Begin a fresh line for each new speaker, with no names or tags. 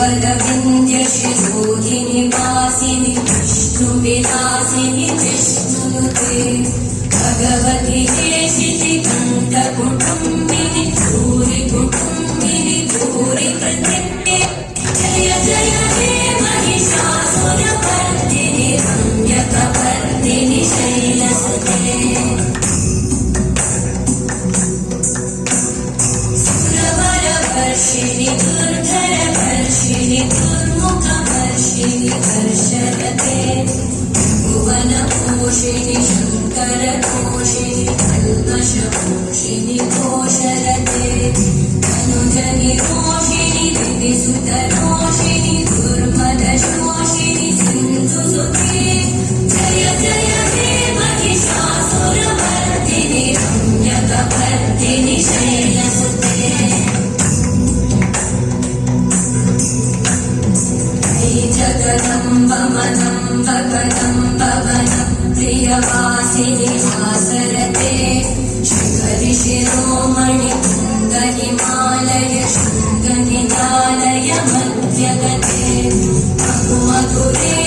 श्रीवरविन्द्यशिरोधिनि वासिनि विष्णुविलासिनि विष्णुनुते भगवति हेशितिकण्ठकुटुम्बिनि भूरिकुटुम्बिनि भूरिप्रतिज्ञे जय जय हे महिषासुरमर्दिनि रम्यकपर्दिनि शैलसुते सुरवरवर्षिणि दुर्धरवर्षिणि दुर्मुखवर्षिणि हर्षरते भुवनपोषिणि शङ्करतोषिणि कल्मषपोषिणि घोषरते अनुजनिरोषिणि दिविसुतरोषिणि दुर्मदशोषिणि सिन्धुसुते जय जय हे महिषासुरमर्दिनि रम्यकपर्दिनि शैलसुते जगदम्ब मदम्ब कदम्ब वनं प्रियवासिनि हासरते शिखरि शिरोमणि कुन्दहिमालय शृङ्गनिदालय मध्यगते मधुमधुरे